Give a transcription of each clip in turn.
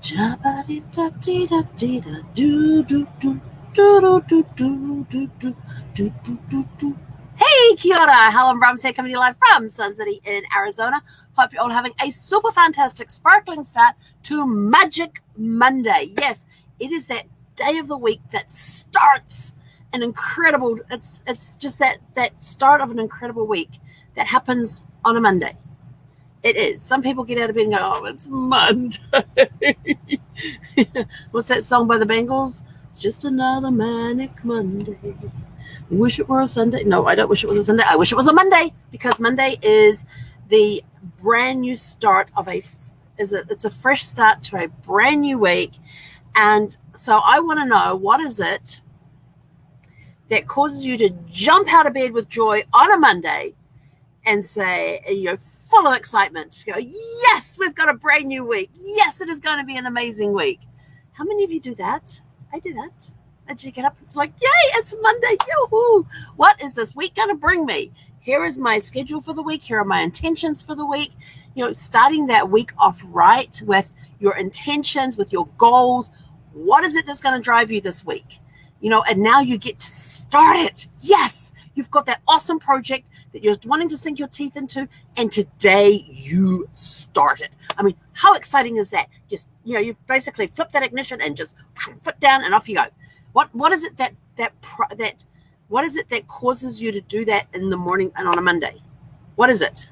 Hey, kia ora. Helen Brahms here, coming to you live from Sun City in Arizona. Hope you're all having a super fantastic, sparkling start to Magic Monday. Yes, it is that day of the week that starts an incredible, it's just that start of an incredible week that happens on a Monday. It is. Some people get out of bed and go, oh, it's Monday. What's that song by the Bengals? It's just another manic Monday. Wish it were a Sunday. No, I don't wish it was a Sunday. I wish it was a Monday, because Monday is the brand new start of it's a fresh start to a brand new week. And so I want to know, what is it that causes you to jump out of bed with joy on a Monday and say, full of excitement, go, yes, we've got a brand new week. Yes, it is going to be an amazing week. How many of you do that? I do that. And you get up, it's like, yay, it's Monday. Yoo-hoo. What is this week going to bring me? Here is my schedule for the week. Here are my intentions for the week. Starting that week off right with your intentions, with your goals. What is it that's going to drive you this week? And now you get to start it. Yes, you've got that awesome project that you're wanting to sink your teeth into, and today you start it. I mean, how exciting is that? Just, you basically flip that ignition and just foot down and off you go. What is it what is it that causes you to do that in the morning and on a Monday? What is it?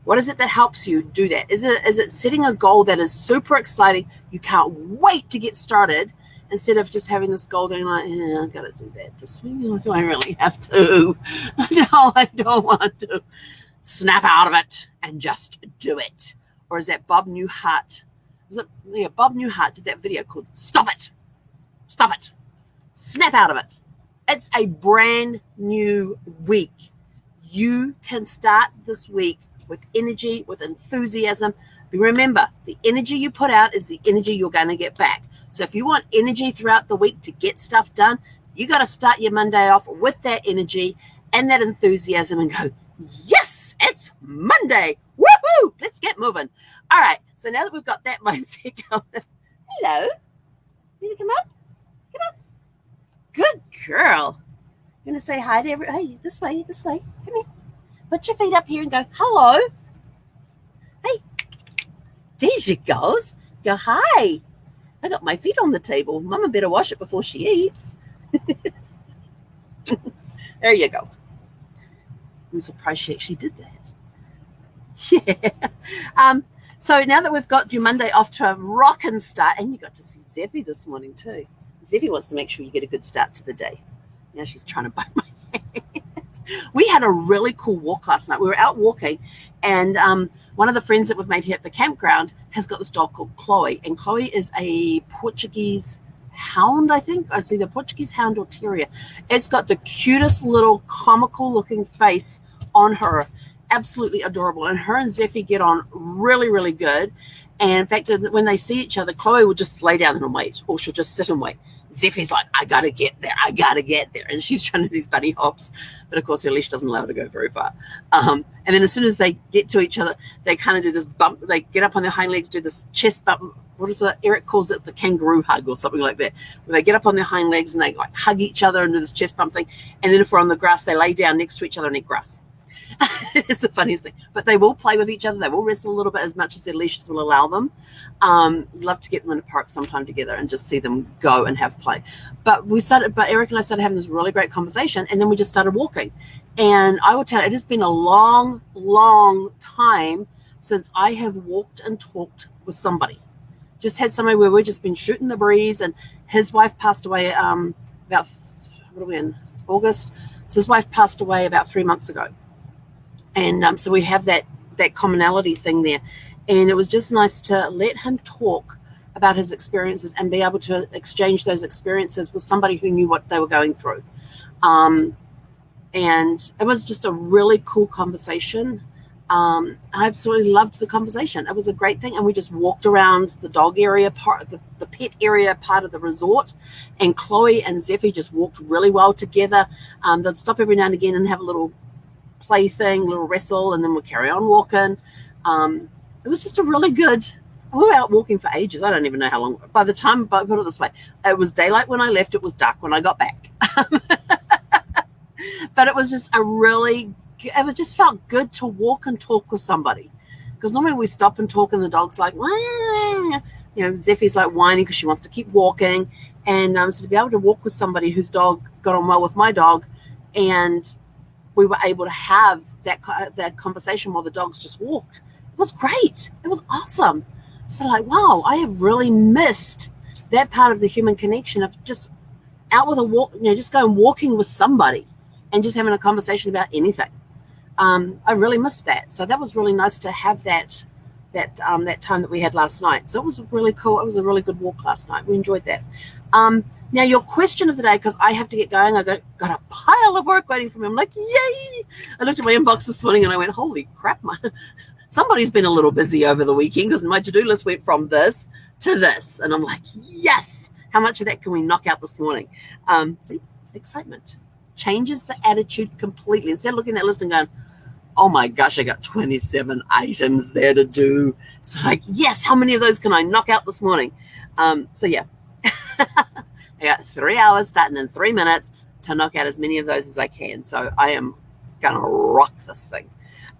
What is it that helps you do that? Is it setting a goal that is super exciting? You can't wait to get started, instead of just having this goal that you're like, I've got to do that this week. Do I really have to? No, I don't want to. Snap out of it and just do it. Or is that Bob Newhart? Bob Newhart did that video called Stop It. Stop it. Snap out of it. It's a brand new week. You can start this week with energy, with enthusiasm. But remember, the energy you put out is the energy you're going to get back. So if you want energy throughout the week to get stuff done, you got to start your Monday off with that energy and that enthusiasm and go, yes, it's Monday. Woohoo! Let's get moving. All right. So now that we've got that mindset going, hello. You want to come up? Come up. Good girl. You're going to say hi to everybody. Hey, this way. Come here. Put your feet up here and go, hello. Hey. There she goes. Go, hi. I got my feet on the table. Mama better wash it before she eats. There you go. I'm surprised she actually did that. Yeah. So now that we've got your Monday off to a rockin' start, and you got to see Zeffie this morning too. Zeffie wants to make sure you get a good start to the day. Now she's trying to bite my hand. We had a really cool walk last night. We were out walking, and one of the friends that we've made here at the campground has got this dog called Chloe, and Chloe is a Portuguese hound, I think. It's either Portuguese hound or terrier. It's got the cutest little comical looking face on her. Absolutely adorable. And her and Zeffie get on really, really good. And in fact, when they see each other, Chloe will just lay down and wait, or she'll just sit and wait. Zeffie's like, I got to get there. And she's trying to do these bunny hops. But of course, her leash doesn't allow her to go very far. And then as soon as they get to each other, they kind of do this bump. They get up on their hind legs, do this chest bump. What is it? Eric calls it the kangaroo hug or something like that. Where they get up on their hind legs and they like hug each other and do this chest bump thing. And then if we're on the grass, they lay down next to each other and eat grass. It's the funniest thing. But they will play with each other. They will wrestle a little bit as much as their leashes will allow them. Love to get them in the park sometime together and just see them go and have play. But Eric and I started having this really great conversation, and then we just started walking. And I will tell you, it has been a long, long time since I have walked and talked with somebody. Just had somebody where we've just been shooting the breeze, and his wife passed away about, what are we in, August? So his wife passed away about 3 months ago. And so we have that commonality thing there. And it was just nice to let him talk about his experiences and be able to exchange those experiences with somebody who knew what they were going through. And it was just a really cool conversation. I absolutely loved the conversation. It was a great thing. And we just walked around the dog area part, the pet area part of the resort. And Chloe and Zeffie just walked really well together. They'd stop every now and again and have a little play thing, little wrestle, and then we'll carry on walking. It was just a really good We were out walking for ages. I don't even know how long. By the time, but put it this way, it was daylight when I left. It was dark when I got back. But it was just it just felt good to walk and talk with somebody. Because normally we stop and talk and the dog's like, wah. Zeffie's like whining because she wants to keep walking. And so to be able to walk with somebody whose dog got on well with my dog, and we were able to have that conversation while the dogs just walked. It was great. It was awesome. So like, wow, I have really missed that part of the human connection of just out with a walk, just going walking with somebody and just having a conversation about anything. I really missed that. So that was really nice to have that time that we had last night. So it was really cool. It was a really good walk last night. We enjoyed that. Now your question of the day, because I have to get going. I got a pile of work waiting for me. I'm like, yay! I looked at my inbox this morning and I went, holy crap, somebody's been a little busy over the weekend because my to-do list went from this to this. And I'm like, yes! How much of that can we knock out this morning? See, excitement changes the attitude completely. Instead of looking at that list and going, oh my gosh, I got 27 items there to do. So like, yes, how many of those can I knock out this morning? So yeah, I got 3 hours starting in 3 minutes to knock out as many of those as I can. So I am going to rock this thing.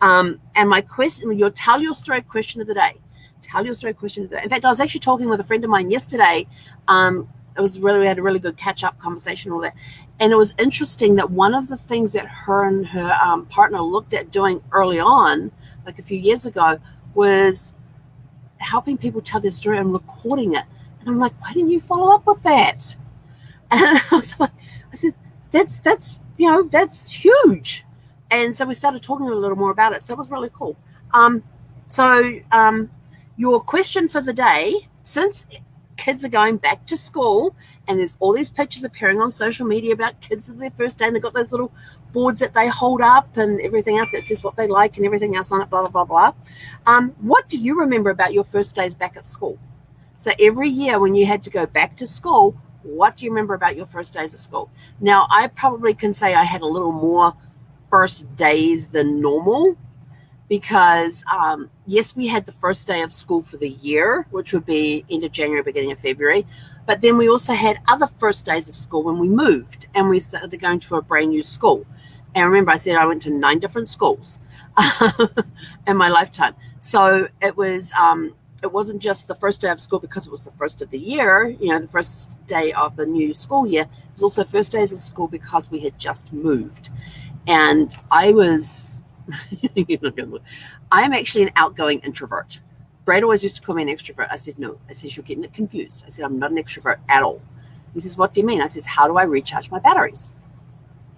And my question, your tell your story question of the day. Tell your story question of the day. In fact, I was actually talking with a friend of mine yesterday. We had a really good catch-up conversation, all that. And it was interesting that one of the things that her and her partner looked at doing early on, like a few years ago, was helping people tell their story and recording it. And I'm like, why didn't you follow up with that? And I said, that's huge. And so we started talking a little more about it. So it was really cool. Your question for the day, since kids are going back to school and there's all these pictures appearing on social media about kids of their first day, and they've got those little boards that they hold up and everything else that says what they like and everything else on it, blah, blah, blah, blah. What do you remember about your first days back at school? So every year when you had to go back to school, what do you remember about your first days at school? Now, I probably can say I had a little more first days than normal because, yes, we had the first day of school for the year, which would be end of January, beginning of February. But then we also had other first days of school when we moved and we started going to a brand new school. And remember, I said I went to 9 different schools in my lifetime. So it wasn't just the first day of school because it was the first of the year, the first day of the new school year. It was also first days of school because we had just moved. And I am actually an outgoing introvert. Brad always used to call me an extrovert. I said, no. I said, you're getting it confused. I said, I'm not an extrovert at all. He says, what do you mean? I says, how do I recharge my batteries?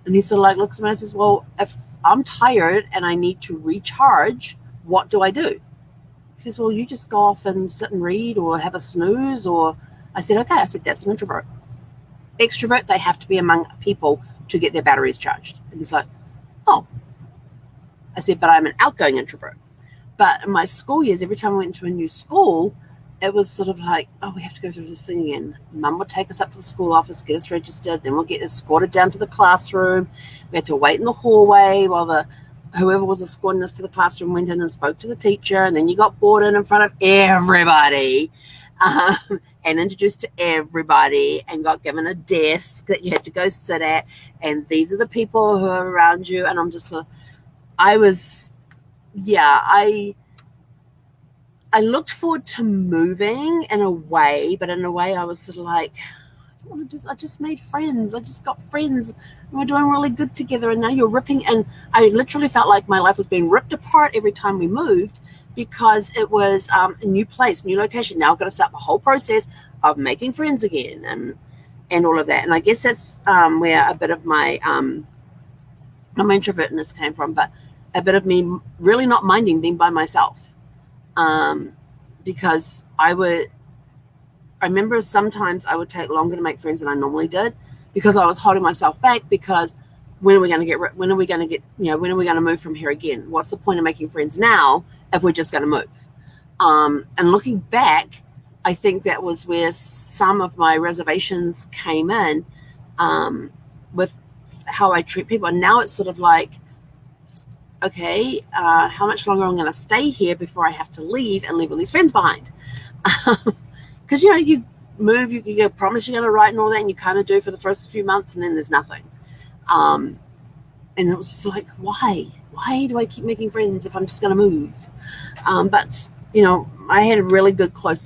And he sort of like looks at me and says, well, if I'm tired and I need to recharge, what do I do? He says, well, you just go off and sit and read or have a snooze. Or I said, okay. I said, that's an introvert. Extrovert, they have to be among people to get their batteries charged. And he's like, oh. I said, but I'm an outgoing introvert. But in my school years, every time I went to a new school, it was sort of like, oh, we have to go through this thing again. Mum would take us up to the school office, get us registered, then we'll get escorted down to the classroom. We had to wait in the hallway while whoever was escorting us to the classroom went in and spoke to the teacher, and then you got brought in front of everybody and introduced to everybody and got given a desk that you had to go sit at, and these are the people who are around you. And I'm just I looked forward to moving in a way, but in a way I was sort of like, I don't want to do this. I just made friends. I just got friends. And we're doing really good together. And now you're ripping. And I literally felt like my life was being ripped apart every time we moved because it was a new place, new location. Now I've got to start the whole process of making friends again and all of that. And I guess that's where a bit of my introvertness came from, but a bit of me really not minding being by myself. Because I remember sometimes I would take longer to make friends than I normally did because I was holding myself back because when are we going to move from here again? What's the point of making friends now if we're just going to move? And looking back, I think that was where some of my reservations came in, with how I treat people. And now it's sort of like, okay, how much longer I'm going to stay here before I have to leave and leave all these friends behind? Because, you know, you move, you get promise you're going to write and all that, and you kind of do for the first few months, and then there's nothing. And it was just like, why? Why do I keep making friends if I'm just going to move? But, you know, I have a really good close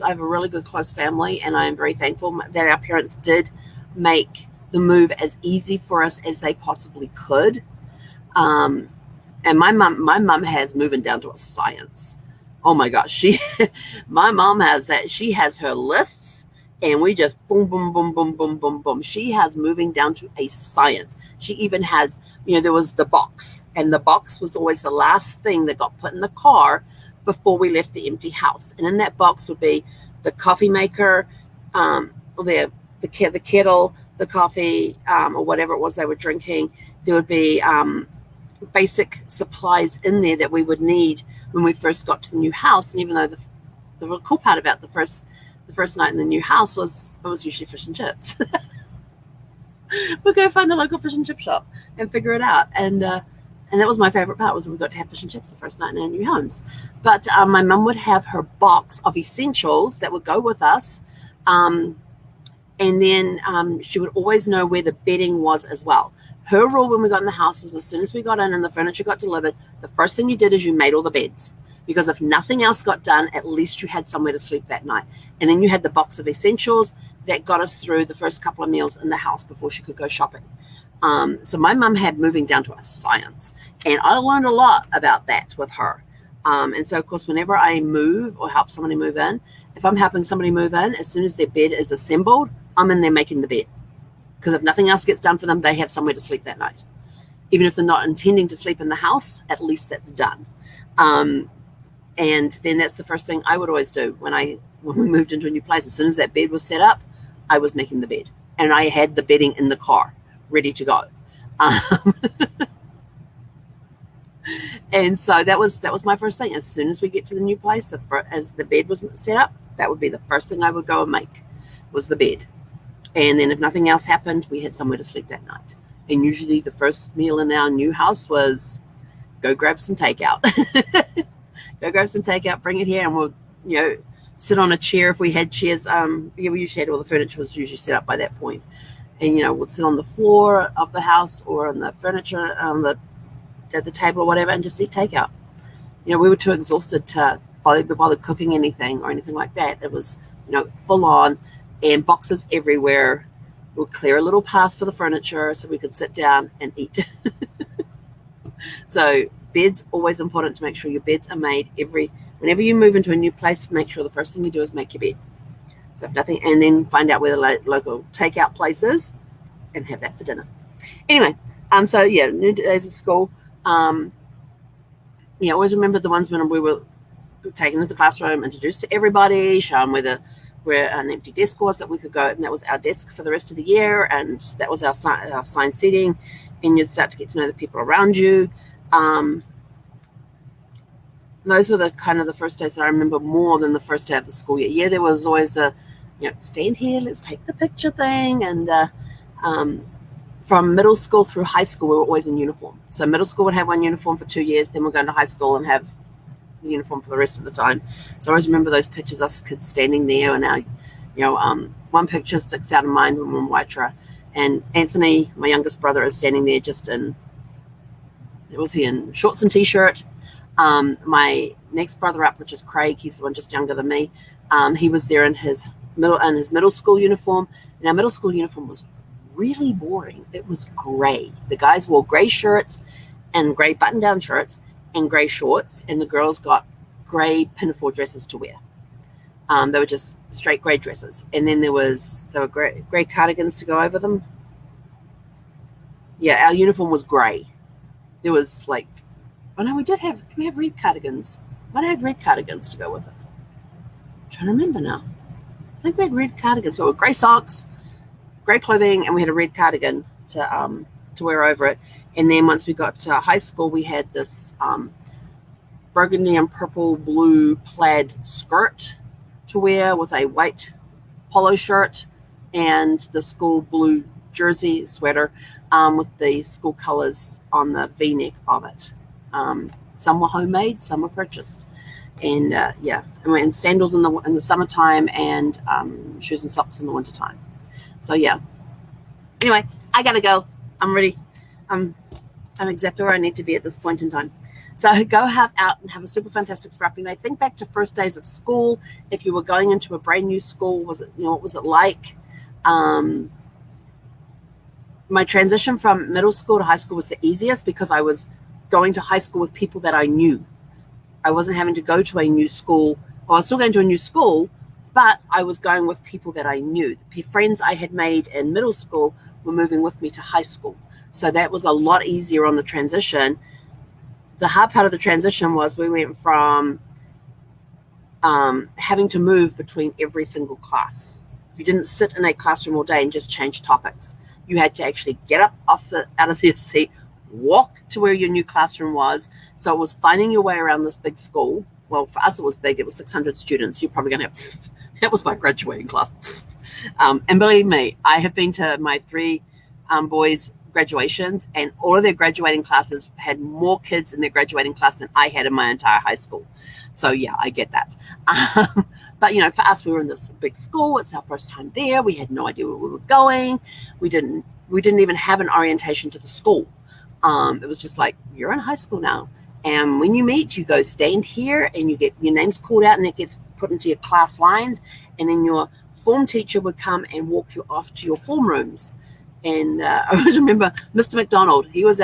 family, and I am very thankful that our parents did make the move as easy for us as they possibly could. And my mom has moving down to a science. Oh my gosh, my mom has that. She has her lists, and we just boom, boom, boom, boom, boom, boom, boom. She has moving down to a science. She even has, you know, there was the box, and the box was always the last thing that got put in the car before we left the empty house. And in that box would be the coffee maker, the kettle, the coffee, or whatever it was they were drinking. There would be basic supplies in there that we would need when we first got to the new house. And even though the cool part about the first night in the new house was it was usually fish and chips. We'll go find the local fish and chip shop and figure it out. And that was my favorite part, was we got to have fish and chips the first night in our new homes. But my mum would have her box of essentials that would go with us. And then she would always know where the bedding was as well. Her rule when we got in the house was as soon as we got in and the furniture got delivered, the first thing you did is you made all the beds. Because if nothing else got done, at least you had somewhere to sleep that night. And then you had the box of essentials that got us through the first couple of meals in the house before she could go shopping. So my mum had moving down to a science. And I learned a lot about that with her. And so, of course, whenever I move or help somebody move in, if I'm helping somebody move in, as soon as their bed is assembled, I'm in there making the bed. Because if nothing else gets done for them, they have somewhere to sleep that night. Even if they're not intending to sleep in the house, at least that's done. And then that's the first thing I would always do when we moved into a new place. As soon as that bed was set up, I was making the bed. And I had the bedding in the car, ready to go. And so that was my first thing. As soon as we get to the new place, as the bed was set up, that would be the first thing I would go and make, was the bed. And then if nothing else happened, we had somewhere to sleep that night. And usually the first meal in our new house was go grab some takeout. Go grab some takeout, bring it here, and we'll, you know, sit on a chair if we had chairs. We usually had all the furniture was usually set up by that point. And, you know, we'll sit on the floor of the house or on the furniture, at the table or whatever, and just eat takeout. You know, we were too exhausted to bother cooking anything or anything like that. It was, you know, full on, and boxes everywhere. We'll clear a little path for the furniture so we could sit down and eat. So beds, always important to make sure your beds are made. Whenever you move into a new place, make sure the first thing you do is make your bed. So if nothing, and then find out where the local takeout place is and have that for dinner. Anyway, so yeah, new days at school. Yeah, always remember the ones when we were taken to the classroom, introduced to everybody, shown where an empty desk was that we could go, and that was our desk for the rest of the year, and that was our assigned seating, and you'd start to get to know the people around you. Those were the kind of the first days that I remember more than the first day of the school year. Yeah, there was always the, you know, stand here, let's take the picture thing, and from middle school through high school, we were always in uniform. So middle school would have one uniform for 2 years, then we're going to high school and have the uniform for the rest of the time. So I always remember those pictures, us kids standing there, and our, you know, one picture sticks out in mind when we're in Waitara, and Anthony, my youngest brother, is standing there just in shorts and t-shirt. My next brother up, which is Craig, he's the one just younger than me. He was there in his middle school uniform, and our middle school uniform was really boring. It was gray. The guys wore gray shirts and gray button-down shirts and gray shorts, and the girls got gray pinafore dresses to wear. They were just straight gray dresses, and then there were gray cardigans to go over them. Yeah, our uniform was gray. There was like, oh no, we have red cardigans. Might have had red cardigans to go with it. I'm trying to remember now. I think we had red cardigans, but with gray socks, gray clothing, and we had a red cardigan to wear over it. And then once we got to high school, we had this burgundy and purple blue plaid skirt to wear with a white polo shirt and the school blue jersey sweater with the school colors on the V-neck of it. Some were homemade, some were purchased. And yeah, I'm wearing sandals in the summertime and shoes and socks in the wintertime. So yeah. Anyway, I gotta go. I'm ready. I'm exactly where I need to be at this point in time. So go out and have a super fantastic sparkling day. Think back to first days of school. If you were going into a brand new school, what was it like? My transition from middle school to high school was the easiest because I was going to high school with people that I knew. I wasn't having to go to a new school. Well, I was still going to a new school, but I was going with people that I knew. The friends I had made in middle school were moving with me to high school. So that was a lot easier on the transition. The hard part of the transition was we went from having to move between every single class. You didn't sit in a classroom all day and just change topics. You had to actually get up out of your seat, walk to where your new classroom was. So it was finding your way around this big school. Well, for us it was big. It was 600 students. You're probably going to have, that was my graduating class. And believe me, I have been to my 3 boys' graduations, and all of their graduating classes had more kids in their graduating class than I had in my entire high school. So yeah, I get that. But for us, we were in this big school. It's our first time there. We had no idea where we were going. We didn't even have an orientation to the school. It was just like, you're in high school now. And when you meet, you go stand here and you get your names called out and it gets put into your class lines. And then your form teacher would come and walk you off to your form rooms. And I always remember Mr. McDonald. He was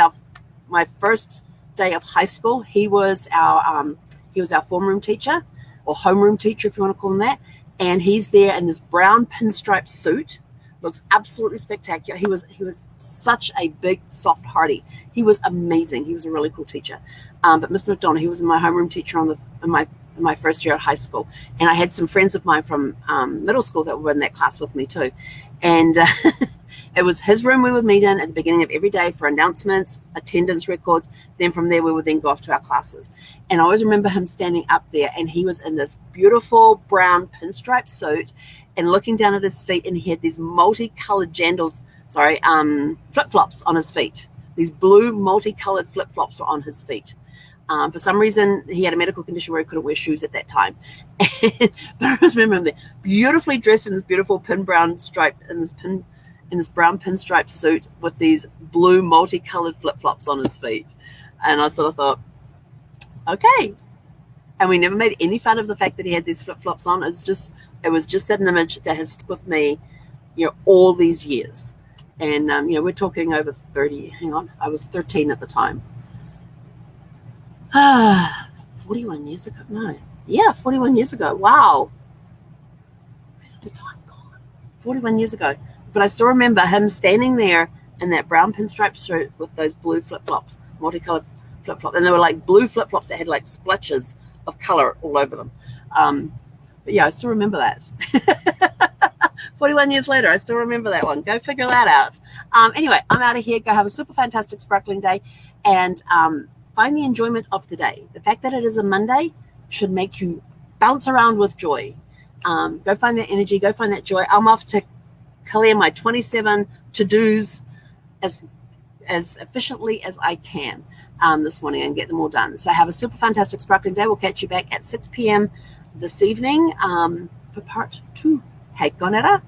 my first day of high school. He was our form room teacher, or homeroom teacher, if you want to call him that. And he's there in this brown pinstripe suit. Looks absolutely spectacular. He was such a big, soft Hardy. He was amazing. He was a really cool teacher. But Mr. McDonald, he was my homeroom teacher in my first year at high school. And I had some friends of mine from middle school that were in that class with me too. And it was his room we would meet in at the beginning of every day for announcements, attendance records. Then from there, we would then go off to our classes. And I always remember him standing up there, and he was in this beautiful brown pinstripe suit and looking down at his feet, and he had these multicolored flip-flops on his feet. These blue multicolored flip-flops were on his feet. For some reason, he had a medical condition where he couldn't wear shoes at that time. But I just remember him there, beautifully dressed in this beautiful brown pinstripe suit with these blue multicolored flip-flops on his feet. And I sort of thought, okay. And we never made any fun of the fact that he had these flip-flops on. It was just an image that has stuck with me, all these years. And, we're talking over 30. Hang on. I was 13 at the time. 41 years ago. No. Yeah, 41 years ago. Wow. Where's the time gone? 41 years ago. But I still remember him standing there in that brown pinstripe suit with those blue flip-flops, multicolored flip-flops. And they were like blue flip-flops that had like splotches of color all over them. But yeah, I still remember that. 41 years later, I still remember that one. Go figure that out. Anyway, I'm out of here. Go have a super fantastic sparkling day and find the enjoyment of the day. The fact that it is a Monday should make you bounce around with joy. Go find that energy. Go find that joy. I'm off to clear my 27 to-dos as efficiently as I can this morning and get them all done. So have a super fantastic sparkling day. We'll catch you back at 6 p.m. this evening for part 2. Hej, Gonera.